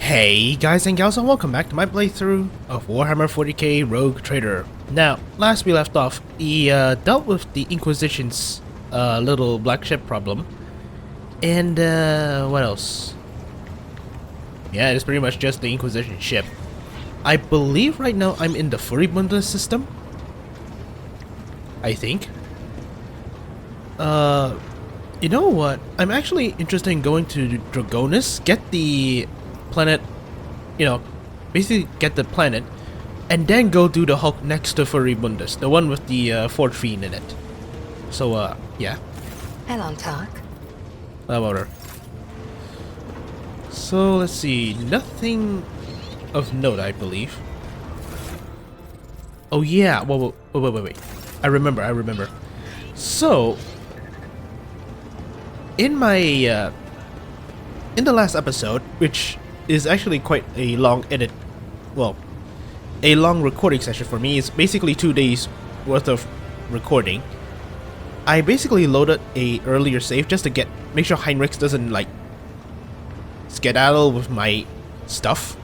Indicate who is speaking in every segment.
Speaker 1: Hey guys and gals, and welcome back to my playthrough of Warhammer 40k Rogue Trader. Now, last we left off, we dealt with the Inquisition's little black ship problem. And what else? Yeah, it's pretty much just the Inquisition ship. I believe right now I'm in the Furibunda system. I think. You know what? I'm actually interested in going to Dragonis, get the planet, basically get the planet, and then go do the Hulk next to Furibundus, the one with the Fort Fiend in it. So, yeah.
Speaker 2: Hello, Talk.
Speaker 1: About her. So, let's see. Nothing of note, I believe. Oh, yeah. Wait. I remember. So, in my, in the last episode, which is actually quite a long edit, well, a long recording session for me. It's basically 2 days worth of recording. I basically loaded a earlier save just to make sure Heinrichs doesn't like skedaddle with my stuff.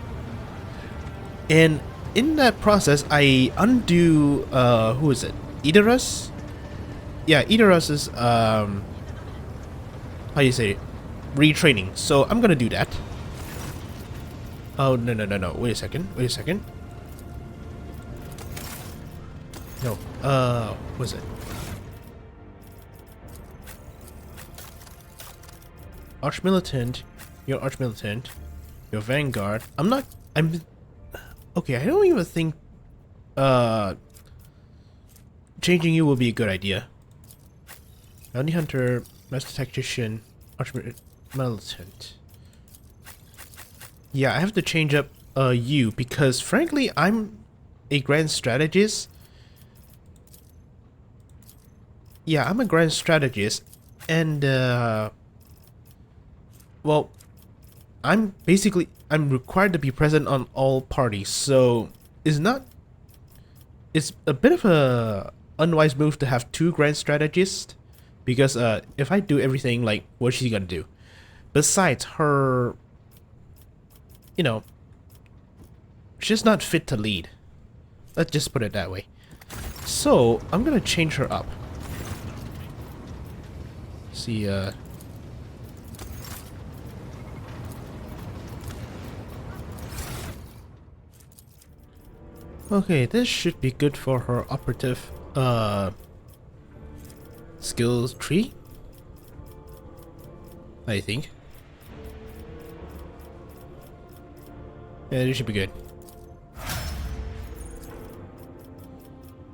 Speaker 1: And in that process, I undo who is it? Idorus? Yeah, Idorus's how do you say it? Retraining. So I'm gonna do that. Oh, no. Wait a second. No. What is it? Archmilitant. Your Archmilitant. Your Vanguard. I'm... Okay, I don't even think... changing you will be a good idea. Bounty Hunter, Master Tactician, Archmilitant. Yeah, I have to change up you because frankly I'm a grand strategist. Yeah, I'm a grand strategist and well, I'm required to be present on all parties, so it's a bit of a unwise move to have two grand strategists because if I do everything, like, what's she gonna do? Besides, her, she's not fit to lead. Let's just put it that way. So, I'm gonna change her up. See, okay, this should be good for her operative, skills tree, I think. Yeah, this should be good.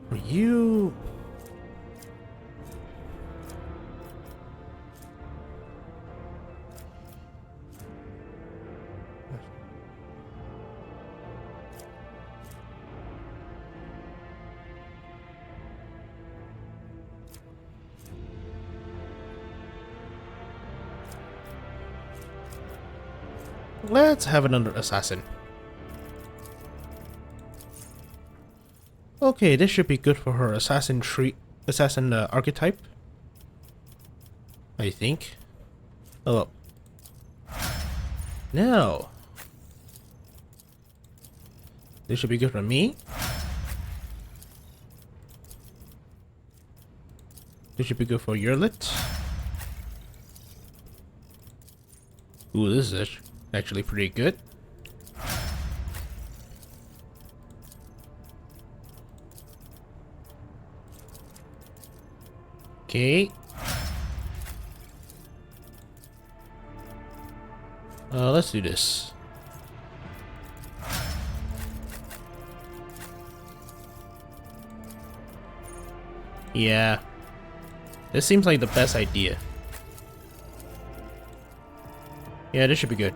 Speaker 1: For you... Let's have another assassin. Okay, this should be good for her assassin archetype, I think. Oh, no. This should be good for me. This should be good for Yurlit. Ooh, this is actually pretty good. Okay. Let's do this. Yeah. This seems like the best idea. Yeah, this should be good.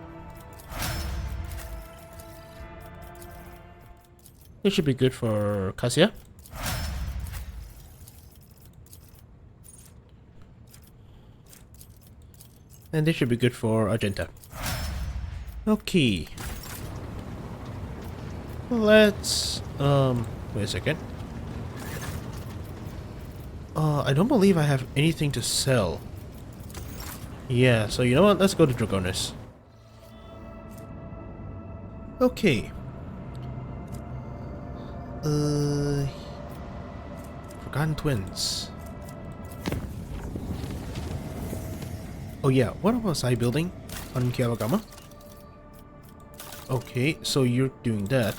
Speaker 1: This should be good for Cassia. And this should be good for Argenta. Okay. Let's wait a second. I don't believe I have anything to sell. Yeah, so you know what? Let's go to Dragonis. Okay. Forgotten Twins. Oh yeah, what was I building on Kiawagama? Okay, so you're doing that.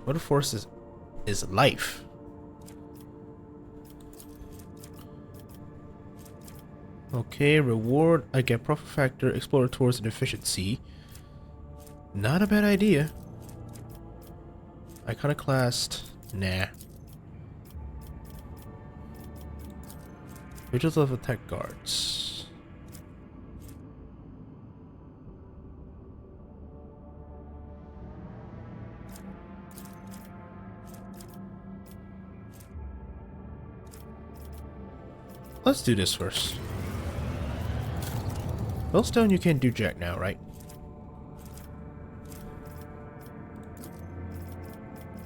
Speaker 1: What a force is life. Okay, reward. I get profit factor, explorer tours, and efficiency. Not a bad idea. Iconoclast. Nah. Vigils of attack guards. Let's do this first. Millstone, you can't do jack now, right?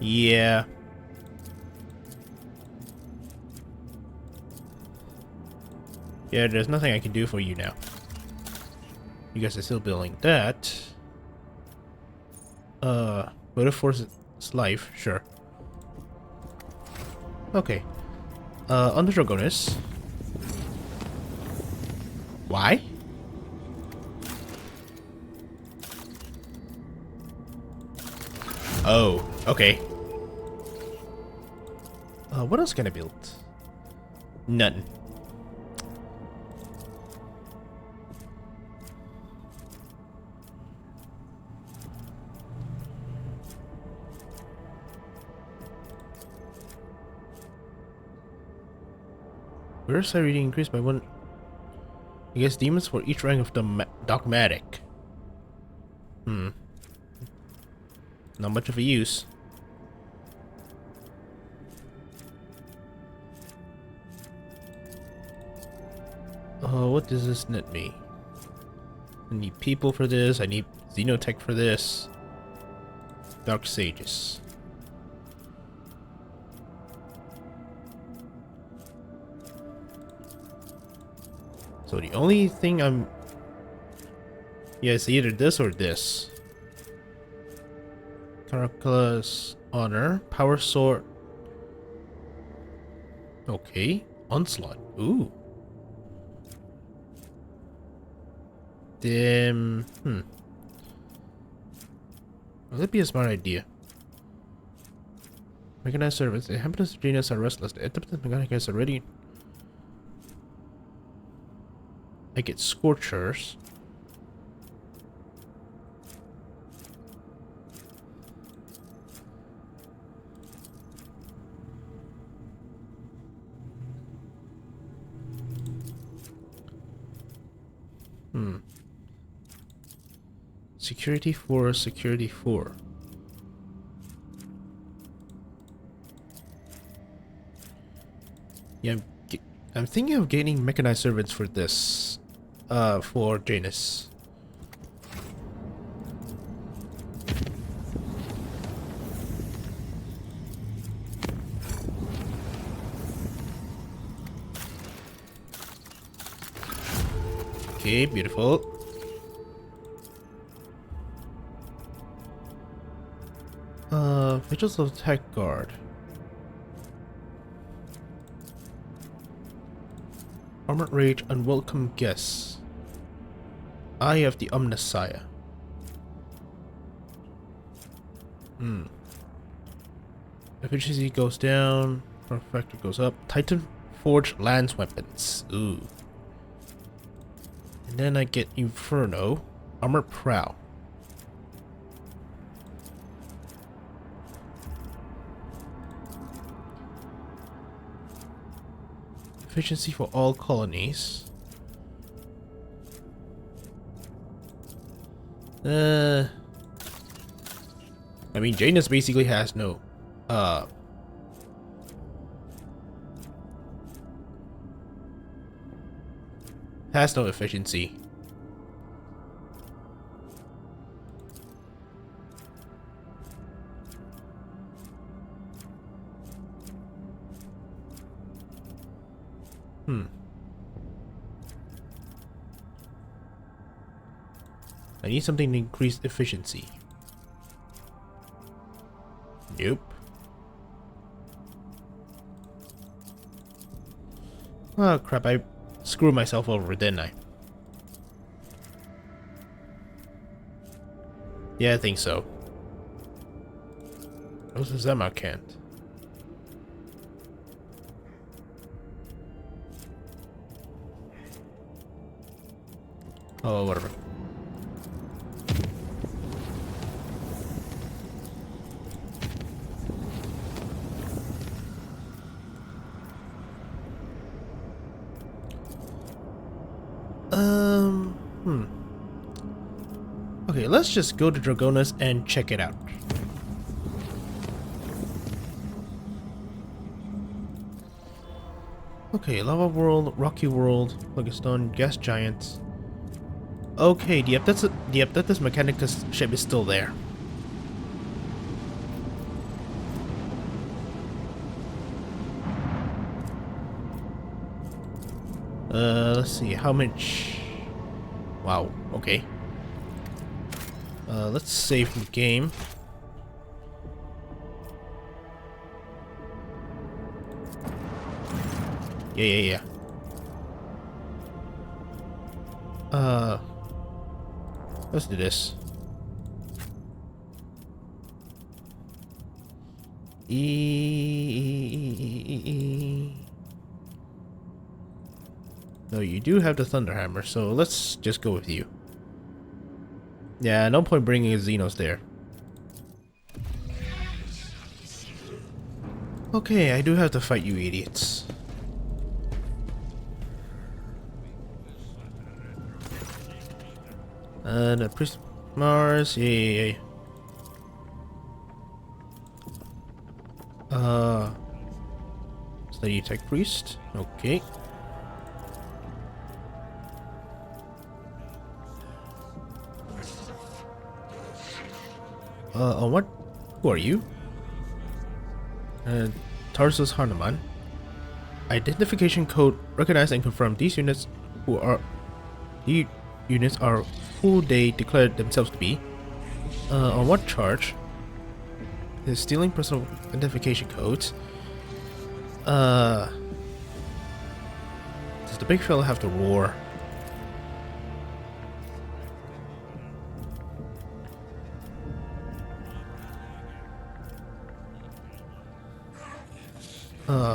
Speaker 1: Yeah. Yeah, there's nothing I can do for you now. You guys are still building that. Motive force is life, sure. Okay. On the Dragonis. Why? Oh, okay. What else can I build? None. Where's I reading increased by one? I guess demons for each rank of the dogmatic. Not much of a use. What does this net me? I need people for this. I need xenotech for this. Dark sages. So the only thing I'm... Yeah, it's either this or this. Caraculus Honor. Power Sword. Okay. Onslaught. Ooh. Damn. Would that be a smart idea? Mechanized servants. The inhabitants of Genius are restless. The inhabitants of Mechanicus are ready. I get Scorchers. Security 4, security 4. Yeah, I'm thinking of gaining mechanized servants for this. For Janus. Okay, beautiful. Vigils of Attack Guard. Armored Rage, Unwelcome Guests. Eye of the Omnissiah. Efficiency goes down. Power factor goes up. Titan Forged Lance Weapons. Ooh. And then I get Inferno. Armored Prow. Efficiency for all colonies. I mean, Janus basically has no, efficiency. I need something to increase efficiency. Nope. Oh crap, I screwed myself over, didn't I? Yeah, I think so. Those is them I can't. Oh, whatever. Okay, let's just go to Dragonas and check it out. Okay, Lava World, Rocky World, Phlogiston, Gas Giants. Okay, the Aptetus Mechanicus ship is still there. Let's see, how much... Wow, okay. Let's save the game. Yeah. Let's do this. No, you do have the Thunderhammer, so let's just go with you. Yeah, no point bringing his Xenos there. Okay, I do have to fight you idiots. The Priest Mars, yeah. Steady Tech Priest, okay. On what? Who are you? Tarsus Hanuman. Identification code recognized and confirmed. These units are who they declared themselves to be. On what charge? Is stealing personal identification codes. Does the big fella have to roar?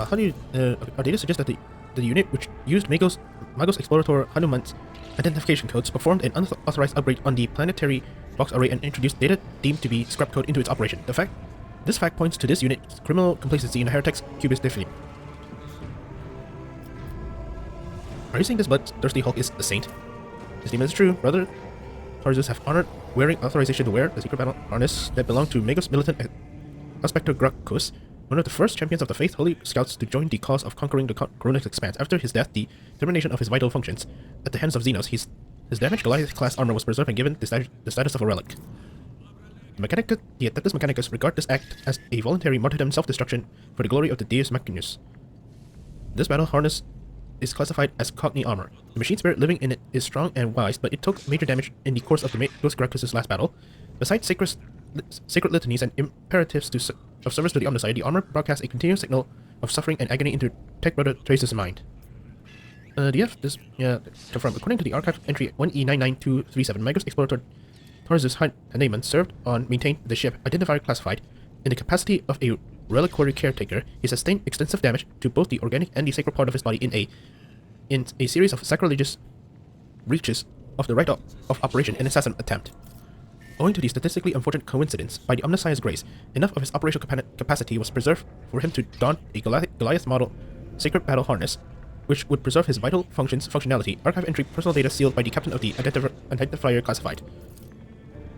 Speaker 1: How do you, our data suggests that the unit which used Magos Explorator Hanuman's identification codes performed an unauthorized upgrade on the planetary box array and introduced data deemed to be scrap code into its operation. This fact points to this unit's criminal complacency in a heretic's cubist definition. Are you saying this bloodthirsty Hulk is a saint? This statement is true. Brother Tarsus have honored wearing authorization to wear the secret battle harness that belonged to Magos militant Aspector Gracchus, one of the first champions of the Faith Holy Scouts to join the cause of conquering the Coronic Expanse. After his death, the termination of his vital functions at the hands of Xenos, his damaged Goliath-class armor was preserved and given the status of a relic. The Adeptus Mechanicus regard this act as a voluntary martyrdom self-destruction for the glory of the Deus Machinus. This battle harness is classified as Cogni armor. The machine spirit living in it is strong and wise, but it took major damage in the course of the Ghost Gracchus' last battle. Besides sacred litanies and imperatives of service to the Omnicide, the armor broadcasts a continuous signal of suffering and agony into Tech Brother Trace's mind. Do you have this? Yeah, confirmed. According to the archive entry 1E99237, Magos Explorator Tarsus Hanuman maintained the ship, identified classified. In the capacity of a reliquary caretaker, he sustained extensive damage to both the organic and the sacred part of his body in a series of sacrilegious breaches of the right of operation and assassin attempt. Owing to the statistically unfortunate coincidence, by the Omniscience grace, enough of his operational capacity was preserved for him to don a Goliath model sacred battle harness, which would preserve his vital functionality. Archive entry personal data sealed by the captain of the identifier classified.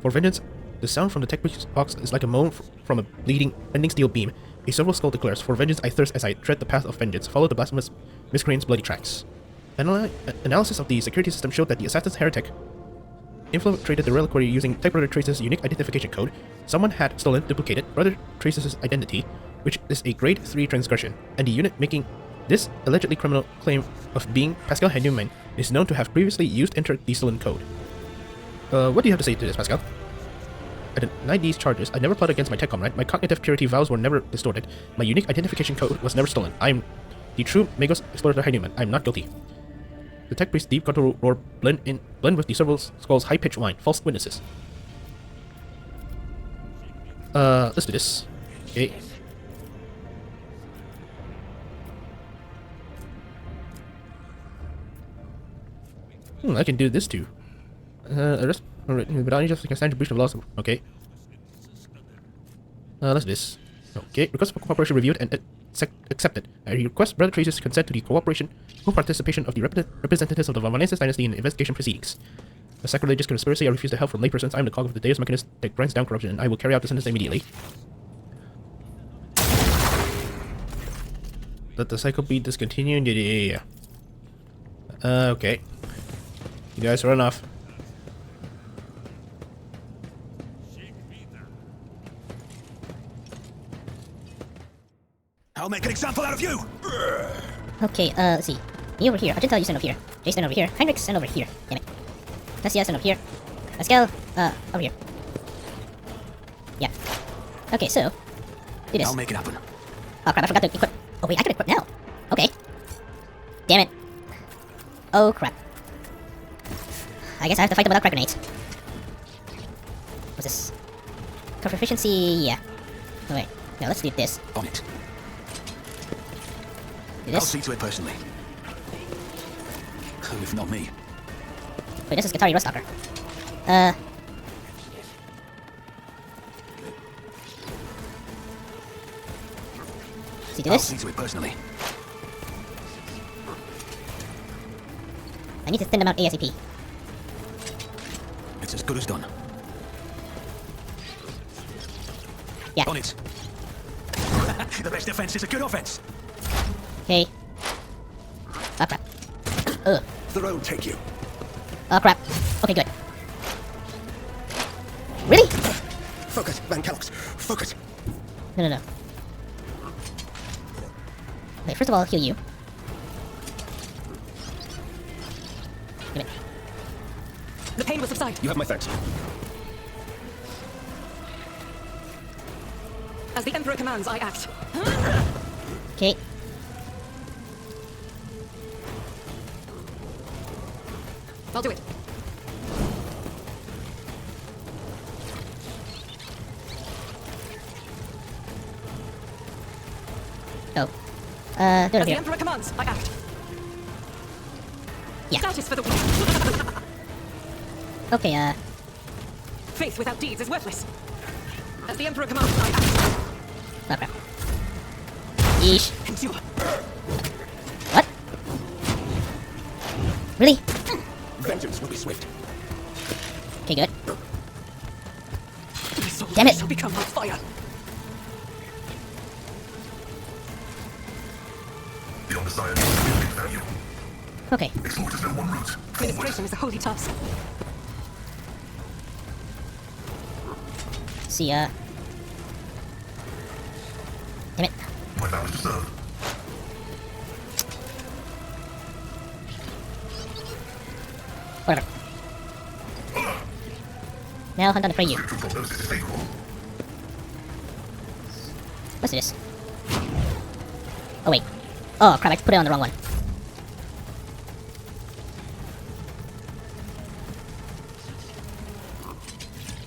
Speaker 1: For vengeance, the sound from the tech box is like a moan from a bleeding, bending steel beam. A silver skull declares, "For vengeance I thirst as I tread the path of vengeance. Follow the blasphemous miscreant's bloody tracks." Analysis of the security system showed that the assassin's heretic infiltrated the reliquary using Tech Brother Trace's unique identification code. Someone had stolen, duplicated Brother Trace's identity, which is a grade 3 transgression, and the unit making this allegedly criminal claim of being Pascal Hanuman is known to have previously entered the stolen code. What do you have to say to this, Pascal? I denied these charges. I never plotted against my tech comrade. My cognitive purity vows were never distorted. My unique identification code was never stolen. I'm the true Magos Explorator High Newman. I'm not guilty. The tech priest's deep guttural roar blend with the several skulls' high-pitched whine. False witnesses. Let's do this. Okay. I can do this too. Arrest without any justification distribution of laws. Okay. Let's do this. Okay. Request for cooperation reviewed and accepted. I request Brother Trace's consent to the cooperation or participation of the representatives of the Valvanensis dynasty in the investigation proceedings. A sacrilegious conspiracy. I refuse the help from laypersons. I am the cog of the Deus Mechanis that grinds down corruption, and I will carry out the sentence immediately. Let the cycle be discontinued. Yeah. Okay. You guys run off.
Speaker 2: I'll make an example out of you!
Speaker 3: Okay, let's see. Me over here. Argenta, you stand over here. Jay, stand over here. Heinrich, stand over here. Damn it. Nassia, stand over here. Pascal, over here. Yeah. Okay, so. Do this.
Speaker 2: I'll make it happen.
Speaker 3: Oh crap, I forgot to equip. Oh wait, I can equip now. Okay. Damn it. Oh crap. I guess I have to fight them without crack grenades. What's this? Cover efficiency, yeah. Oh, wait. No, let's do this.
Speaker 2: On it.
Speaker 3: Do
Speaker 2: I'll
Speaker 3: this.
Speaker 2: see to it personally. If not me.
Speaker 3: Wait, this is Qatari Rustalker. See, do
Speaker 2: I'll
Speaker 3: this.
Speaker 2: see to it personally.
Speaker 3: I need to thin them out ASAP.
Speaker 2: It's as good as done.
Speaker 3: Yeah.
Speaker 2: On it. The best defense is a good offense.
Speaker 3: Okay. Oh crap. Ugh.
Speaker 2: The road take you.
Speaker 3: Oh crap. Okay, good. Really?
Speaker 2: Focus, Van Kellogg's. Focus.
Speaker 3: No, no, no. Okay, first of all, I'll heal you. Damn it.
Speaker 4: The pain will subside.
Speaker 2: You have my thanks.
Speaker 4: As the Emperor commands, I act.
Speaker 3: Okay.
Speaker 4: I'll do it.
Speaker 3: Oh. Do it
Speaker 4: As
Speaker 3: over
Speaker 4: the
Speaker 3: here.
Speaker 4: Emperor commands, I act.
Speaker 3: Yeah.
Speaker 4: Doubt is for the weak.
Speaker 3: Okay,
Speaker 4: Faith without deeds is worthless. As the Emperor commands, I act.
Speaker 3: oh crap. Yeesh.
Speaker 4: Endure.
Speaker 3: What? Really?
Speaker 2: Vengeance will be swift.
Speaker 3: Okay, good.
Speaker 4: My soul
Speaker 3: Damn it.
Speaker 4: shall become like fire.
Speaker 5: The undesired is value.
Speaker 3: Okay.
Speaker 5: Export is no one route.
Speaker 4: Administration is a holy task.
Speaker 3: See, damn it.
Speaker 5: My vow is to serve.
Speaker 3: Whatever. Now hunt down the prey you.
Speaker 5: True prognosis is favorable.
Speaker 3: Let's do this. Oh wait. Oh crap, I put it on the wrong one.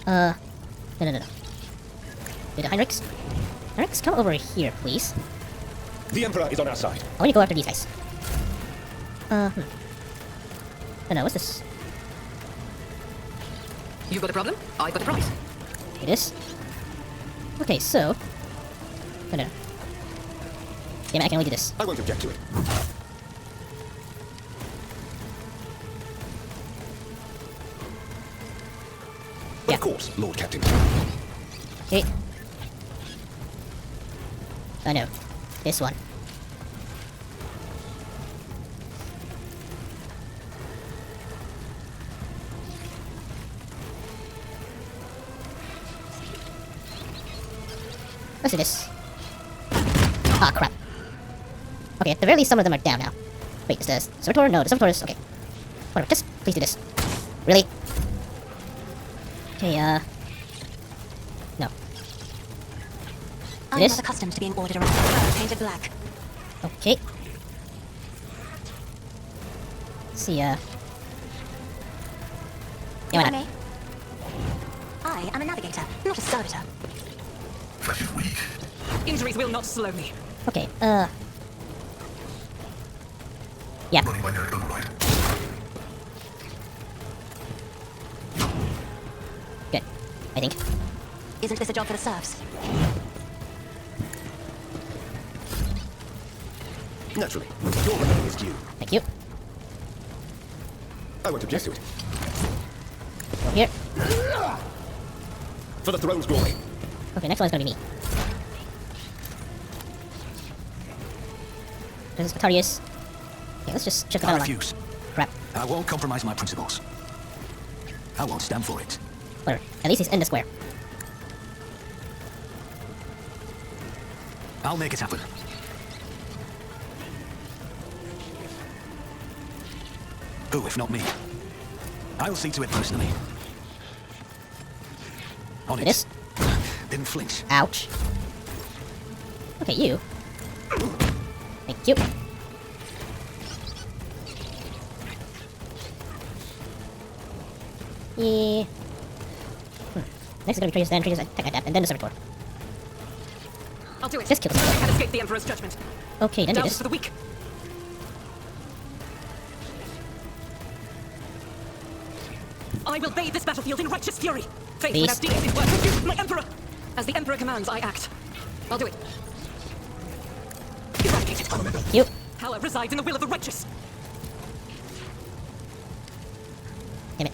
Speaker 3: No, no, no, no. Wait, Heinrichs? Heinrichs, come over here, please.
Speaker 2: The Emperor is on our side.
Speaker 3: I want to go after these guys. No, no, what's this?
Speaker 4: You've got a problem, I've got a prize.
Speaker 3: It is. Okay, so. No, no. Damn it, I can only do this.
Speaker 2: I won't object to it.
Speaker 3: Yeah.
Speaker 2: Of course, Lord Captain.
Speaker 3: Okay. Oh no. This one. Let's do this. Ah, crap. Okay, at the very least, some of them are down now. Wait, is the Servitor? No, the Servitor is... Okay. Whatever, just please do this. Really? Okay, no.
Speaker 6: I'm
Speaker 3: This?
Speaker 6: not accustomed to being ordered around. Painted black.
Speaker 3: Okay. See, yeah, why
Speaker 6: If I
Speaker 3: not?
Speaker 6: may. I am a navigator, not a servitor.
Speaker 5: Flesh is weak.
Speaker 4: Injuries will not slow me.
Speaker 3: Okay, yeah,
Speaker 5: Running binary override.
Speaker 3: good, I think.
Speaker 6: Isn't this a job for the serfs?
Speaker 7: Naturally. Your reckoning is due.
Speaker 3: Thank you.
Speaker 7: I won't object to it.
Speaker 3: Go here.
Speaker 7: For the throne's glory.
Speaker 3: Okay, next one is gonna be me. This is Batarius. Okay, let's just check the
Speaker 2: I
Speaker 3: battle line.
Speaker 2: refuse.
Speaker 3: Crap.
Speaker 2: I won't compromise my principles. I won't stand for it.
Speaker 3: Whatever. At least he's in the square.
Speaker 2: I'll make it happen. Who, if not me? I'll see to it personally. On it.
Speaker 3: This?
Speaker 2: Didn't flinch.
Speaker 3: Ouch. Okay, you. Thank you. Yeah. Next is gonna be Trajanus, then Trajanus, attack adapt, and then the Servitor.
Speaker 4: I'll do it.
Speaker 3: Just kill the
Speaker 4: I
Speaker 3: Servitor.
Speaker 4: can't escape the Emperor's judgment.
Speaker 3: Okay, then do
Speaker 4: Doubt is
Speaker 3: this.
Speaker 4: for the weak. I will bathe this battlefield in righteous fury. Faith
Speaker 3: Please.
Speaker 4: without deeds is worth refuse, my Emperor. As the Emperor commands, I act. I'll do it. Eradicate it.
Speaker 3: Thank you.
Speaker 4: Power resides in the will of the righteous.
Speaker 3: Damn it.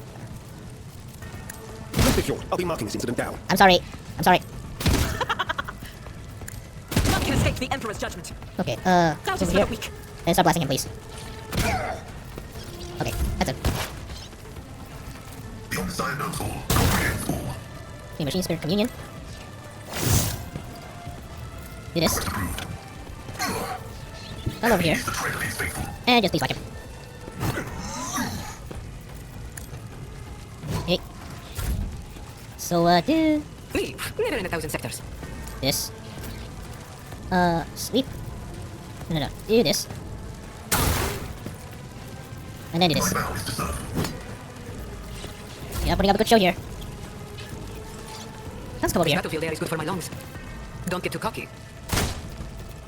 Speaker 7: Rest assured, I'll be marking this incident down.
Speaker 3: I'm sorry. I'm sorry.
Speaker 4: None can escape the Emperor's judgment.
Speaker 3: Okay,
Speaker 4: Doubt
Speaker 3: over
Speaker 4: is for
Speaker 3: here.
Speaker 4: the weak.
Speaker 3: And start blasting him, please. Okay, that's it.
Speaker 5: The undesired knows all. Comprehends all.
Speaker 3: Okay, Machine Spirit Communion. Do this.
Speaker 5: Quest approved.
Speaker 3: Come over here.
Speaker 5: He's the tread of his faithful.
Speaker 3: And just please whack him. Okay. So, do
Speaker 4: Leave. Never in 1,000 sectors.
Speaker 3: this. Sweep. No. Do this. And then do
Speaker 5: My
Speaker 3: this.
Speaker 5: vow is to serve.
Speaker 3: Yeah, putting up a good show here. Let's come over
Speaker 4: This
Speaker 3: here.
Speaker 4: battlefield air is good for my lungs. Don't get too cocky.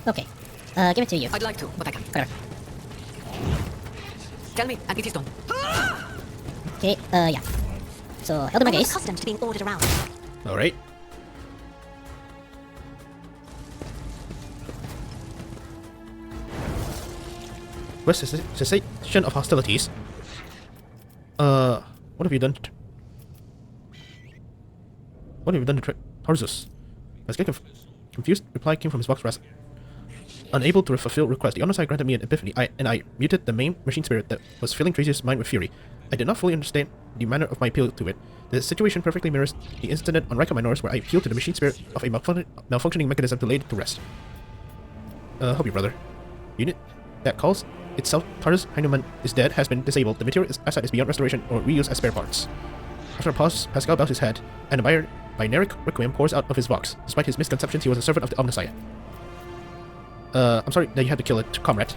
Speaker 3: Okay. Give it to you.
Speaker 4: I'd like to, but I can't.
Speaker 3: Whatever.
Speaker 4: Tell me, and it is done.
Speaker 3: Okay, yeah. So, Elder
Speaker 6: I'm not
Speaker 3: Gaze.
Speaker 6: accustomed to being ordered around.
Speaker 1: Alright. West cessation of hostilities. What have you done? What have you done to Tarsus? As a confused reply came from his box rest. Unable to fulfill request, the Omnicide granted me an epiphany, and I muted the main machine spirit that was filling Tracy's mind with fury. I did not fully understand the manner of my appeal to it. The situation perfectly mirrors the incident on Rika Minors where I appealed to the machine spirit of a malfunctioning mechanism to lay it to rest. Hope you, brother. Unit that calls itself Tarsus Heinemann is dead has been disabled. The material asset is beyond restoration or reuse as spare parts. After a pause, Pascal bows his head, and a binaric requiem pours out of his vox. Despite his misconceptions, he was a servant of the Omnicide. I'm sorry that you had to kill it, comrade.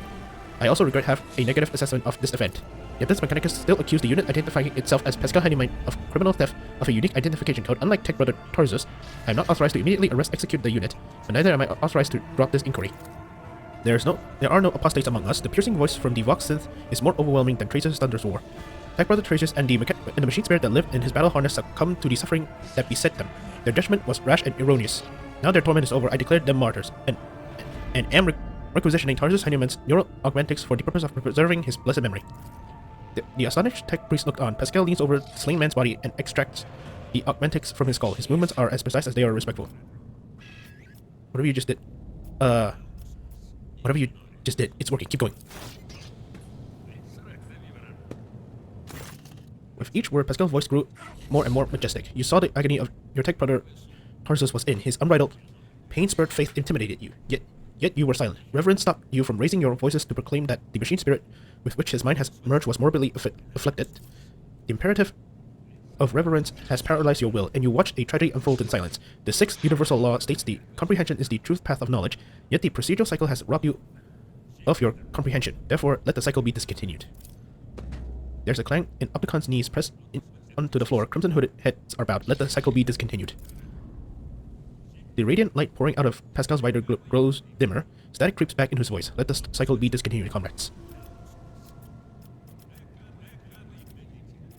Speaker 1: I also regret have a negative assessment of this event. Yet this Mechanicus still accused the unit identifying itself as Pascal Heinemann of criminal theft of a unique identification code. Unlike Tech Brother Tarsus, I am not authorized to immediately execute the unit, but neither am I authorized to drop this inquiry. There are no apostates among us. The piercing voice from the Vox synth is more overwhelming than Tracer's thunderous war. Tech Brother Tracius and the machine spirit that lived in his battle harness succumbed to the suffering that beset them. Their judgment was rash and erroneous. Now their torment is over, I declare them martyrs, and am requisitioning Tarsus Heinemann's neural augmentics for the purpose of preserving his blessed memory. The astonished tech priest looked on. Pascal leans over the slain man's body and extracts the augmentics from his skull. His movements are as precise as they are respectful. Whatever you just did. Whatever you just did, it's working. Keep going. With each word, Pascal's voice grew more and more majestic. You saw the agony of your tech brother Tarsus was in. His unbridled, pain-spurred faith intimidated you. Yet you were silent. Reverence stopped you from raising your voices to proclaim that the machine spirit with which his mind has merged was morbidly afflicted. The imperative of reverence has paralyzed your will, and you watch a tragedy unfold in silence. The sixth universal law states the comprehension is the truth path of knowledge, yet the procedural cycle has robbed you of your comprehension. Therefore, let the cycle be discontinued. There's a clang, and Opticon's knees press onto the floor. Crimson hooded heads are bowed. Let the cycle be discontinued. The radiant light pouring out of Pascal's rider grows dimmer. Static creeps back into his voice. Let the cycle be discontinued, comrades.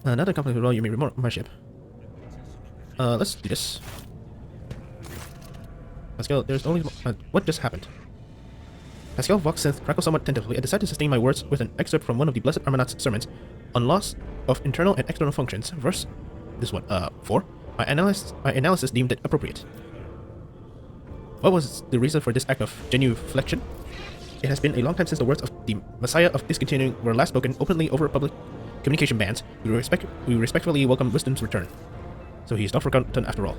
Speaker 1: Another complicated role you may remote my ship. Let's do this. Pascal, there's only... what just happened? Pascal Vox synth crackles somewhat tentatively. I decide to sustain my words with an excerpt from one of the Blessed Armanat's sermons on loss of internal and external functions. Verse... this one, 4. My analysis deemed it appropriate. What was the reason for this act of genuflection? It has been a long time since the words of the Messiah of Discontinuing were last spoken openly over public communication bans. We respectfully welcome wisdom's return. So he is not forgotten after all.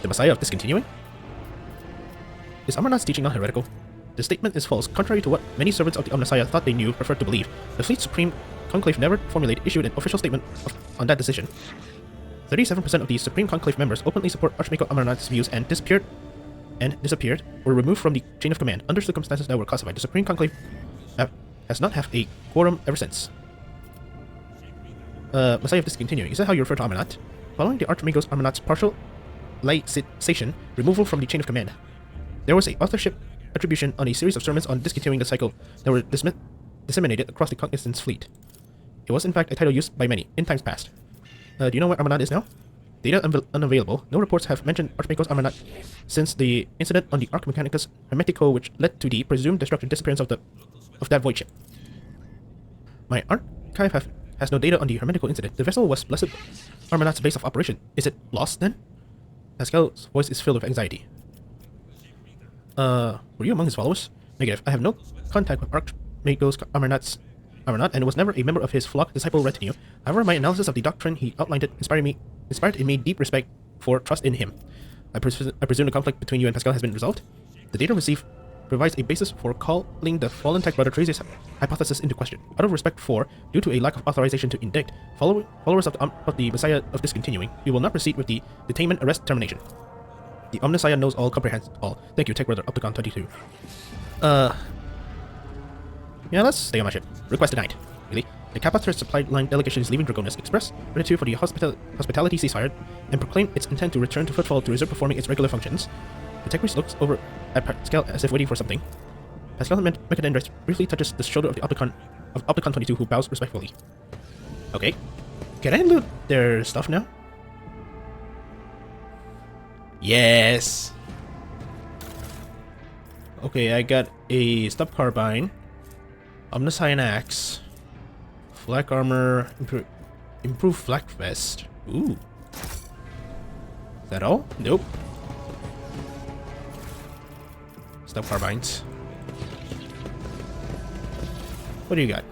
Speaker 1: The Messiah of Discontinuing? Is Amarnat's teaching not heretical? The statement is false. Contrary to what many servants of the Messiah thought they knew, preferred to believe, the Fleet's Supreme Conclave never issued an official statement on that decision. 37% of the Supreme Conclave members openly support Archmaker Amarnat's views and disappeared or removed from the chain of command. Under circumstances that were classified, the Supreme Conclave has not had a quorum ever since. Messiah of Discontinuing. Is that how you refer to Amarnat? Following the Archmaker Amarnat's partial laicization, removal from the chain of command, there was a authorship attribution on a series of sermons on discontinuing the cycle that were disseminated across the Cognizant's fleet. It was in fact a title used by many in times past. Do you know where Amarnat is now? Data unavailable. No reports have mentioned Archmaker Amarnat since the incident on the Arch Mechanicus Hermetico, which led to the presumed destructive disappearance of that void ship. My archive has no data on the Hermetico incident. The vessel was Blessed Armanat's base of operation. Is it lost then? Pascal's voice is filled with anxiety. Were you among his followers? Negative. I have no contact with Archmaker Amarnat, and was never a member of his flock disciple retinue. However, my analysis of the doctrine he outlined inspired in me deep respect for trust in him. I presume the conflict between you and Pascal has been resolved? The data received provides a basis for calling the fallen tech brother Tracy's hypothesis into question. Out of respect for, due to a lack of authorization to indict, followers of the Messiah of Discontinuing, we will not proceed with the detainment, arrest, termination. The Omnissiah knows all, comprehends all. Thank you, Tech Brother Opticon 22. Yeah, let's stay on my ship. Request denied. Really? The Kappa supply line delegation is leaving Draconis. Express gratitude for the hospitality ceasefire and proclaim its intent to return to Footfall to resume performing its regular functions. The Tech Priest looks over at Pascal as if waiting for something. Pascal Mechadendris briefly touches the shoulder of the Opticon 22, who bows respectfully. Okay. Can I loot their stuff now? Yes! Okay, I got a stub carbine, Omniscient axe, flak armor, improved flak vest. Ooh. Is that all? Nope. Stub carbines. What do you got?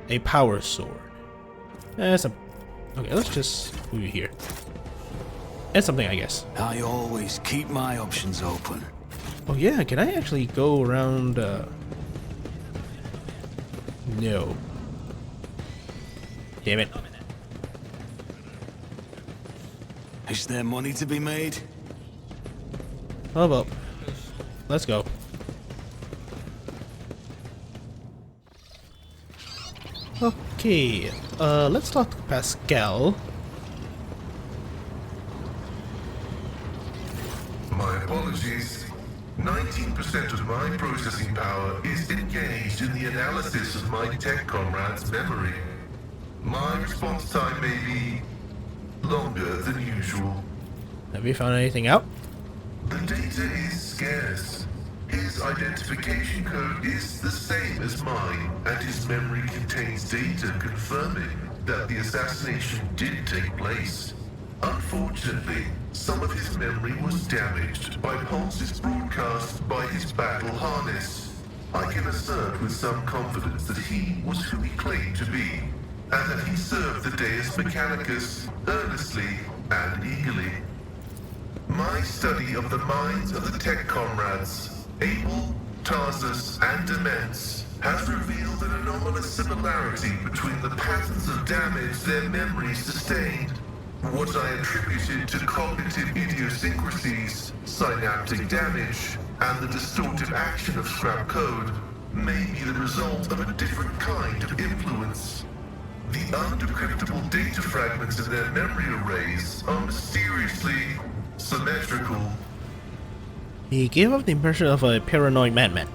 Speaker 1: A power sword. That's a... okay, let's just move you here. That's something, I guess.
Speaker 2: I always keep my options open.
Speaker 1: Oh yeah, can I actually go around, No. Damn it.
Speaker 2: Is there money to be made?
Speaker 1: Oh well. Let's go. Okay, let's talk to Pascal.
Speaker 5: My apologies. 19% of my processing power is engaged in the analysis of my tech comrade's memory. My response time may be longer than usual.
Speaker 1: Have you found anything out?
Speaker 5: The data is scarce. His identification code is the same as mine, and his memory contains data confirming that the assassination did take place. Unfortunately, some of his memory was damaged by pulses broadcast by his battle harness. I can assert with some confidence that he was who he claimed to be, and that he served the Deus Mechanicus earnestly and eagerly. My study of the minds of the tech comrades, Abel, Tarsus, and Demence, has revealed an anomalous similarity between the patterns of damage their memories sustained. What I attributed to cognitive idiosyncrasies, synaptic damage, and the distortive action of scrap code may be the result of a different kind of influence. The undecryptable data fragments in their memory arrays are mysteriously symmetrical.
Speaker 1: He gave off the impression of a paranoid madman.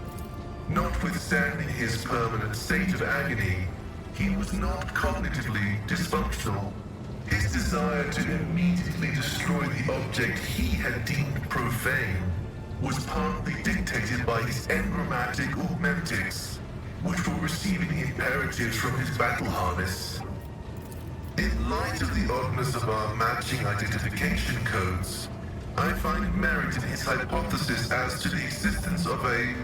Speaker 5: Notwithstanding his permanent state of agony, he was not cognitively dysfunctional. His desire to immediately destroy the object he had deemed profane was partly dictated by his engrammatic augmentics, which were receiving imperatives from his battle harness. In light of the oddness of our matching identification codes, I find merit in his hypothesis as to the existence of a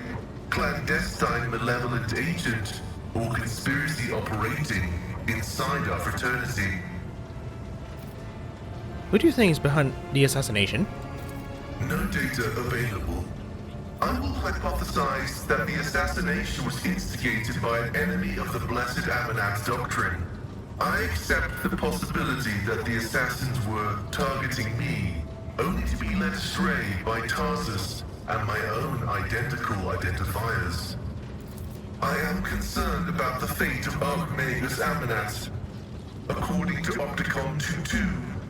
Speaker 5: clandestine malevolent agent or conspiracy operating inside our fraternity.
Speaker 1: Who do you think is behind the assassination?
Speaker 5: No data available. I will hypothesize that the assassination was instigated by an enemy of the Blessed Amanat's doctrine. I accept the possibility that the assassins were targeting me, only to be led astray by Tarsus and my own identical identifiers. I am concerned about the fate of Archmagus Amanat. According to Opticon 22,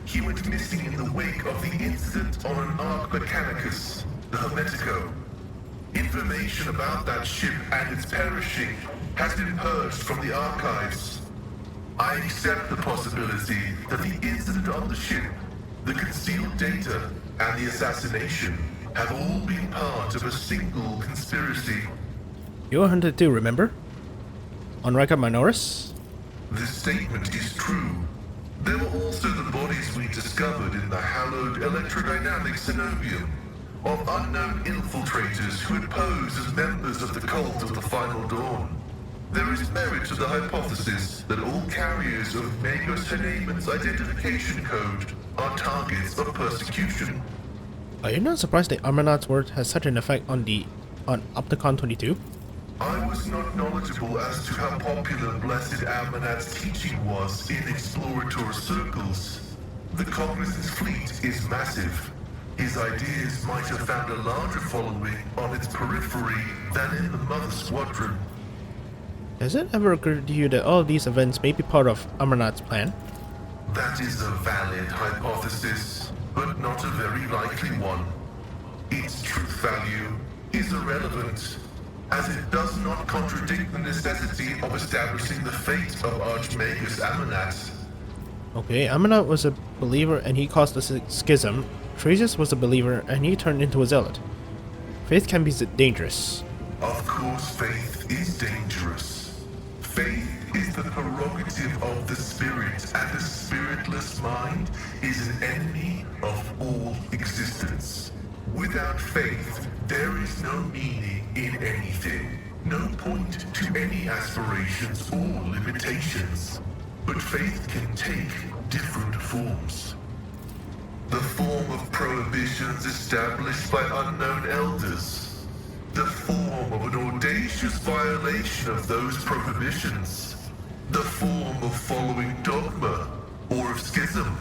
Speaker 5: he went missing in the wake of the incident on an Arc Mechanicus, the Hermetico. Information about that ship and its perishing has been purged from the archives. I accept the possibility that the incident on the ship, the concealed data, and the assassination have all been part of a single conspiracy.
Speaker 1: You were hunted too, remember? On Rika Minoris?
Speaker 5: This statement is true. There were also the bodies we discovered in the hallowed electrodynamic cenobium of unknown infiltrators who had posed as members of the cult of the Final Dawn. There is merit to the hypothesis that all carriers of Magos Haneman's identification code are targets of persecution.
Speaker 1: Are you not surprised that Armanat's word has such an effect on Opticon 22?
Speaker 5: I was not knowledgeable as to how popular Blessed Amanat's teaching was in explorator circles. The Cognizance fleet is massive. His ideas might have found a larger following on its periphery than in the Mother Squadron.
Speaker 1: Has it ever occurred to you that all of these events may be part of Armanat's plan?
Speaker 5: That is a valid hypothesis, but not a very likely one. Its truth value is irrelevant, as it does not contradict the necessity of establishing the fate of Archmagus Amanat.
Speaker 1: Okay, Amanat was a believer and he caused a schism. Trajan was a believer and he turned into a zealot. Faith can be dangerous.
Speaker 5: Of course, faith is dangerous. Faith is the prerogative of the spirit, and a spiritless mind is an enemy of all existence. Without faith, there is no meaning in anything, no point to any aspirations or limitations. But faith can take different forms. The form of prohibitions established by unknown elders. The form of an audacious violation of those prohibitions. The form of following dogma or of schism.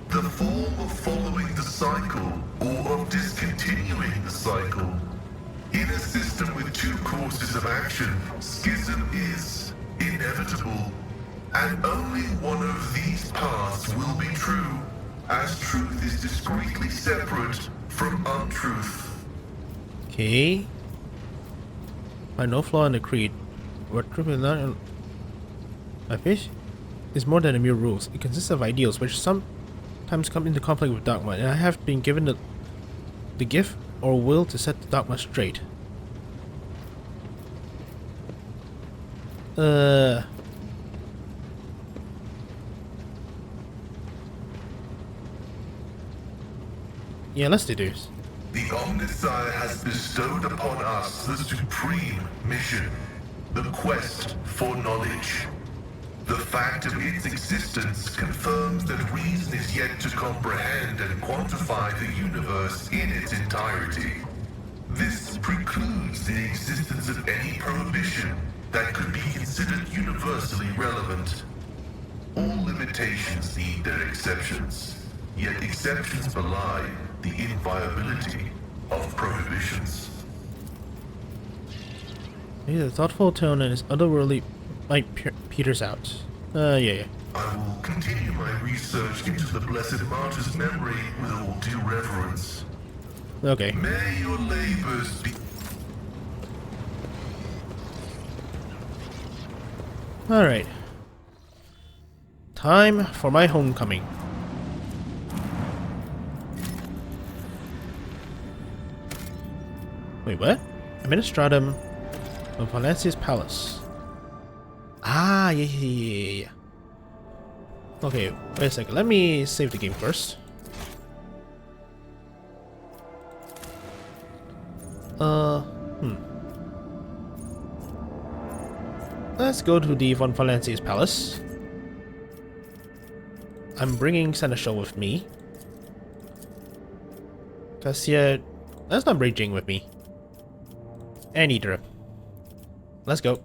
Speaker 5: The form of following the cycle or of discontinuing the cycle. In a system with two courses of action, schism is inevitable. And only one of these paths will be true, as truth is discreetly separate from untruth.
Speaker 1: Okay. Find no flaw in the creed. What truth is not? My faith is more than a mere rules. It consists of ideals which sometimes come into conflict with dogma, and I have been given the gift or will to set the dogma straight. Yeah, let's do this.
Speaker 5: The Omnissiah has bestowed upon us the supreme mission, the quest for knowledge. The fact of its existence confirms that reason is yet to comprehend and quantify the universe in its entirety. This precludes the existence of any prohibition that could be considered universally relevant. All limitations need their exceptions, yet exceptions belie the inviolability of prohibitions.
Speaker 1: Maybe the thoughtful tone and his otherworldly might peters out. Yeah.
Speaker 5: I will continue my research into the Blessed Martyr's memory with all due reverence.
Speaker 1: Okay.
Speaker 5: May your labors be...
Speaker 1: Alright. Time for my homecoming. Wait, what? Administratum of Valencia's palace. Ah, yeah. Okay, wait a second. Let me save the game first. Let's go to the Von Valencia's palace. I'm bringing Seneschal with me. Cassia, let's not bring Jing with me. And either. Let's go.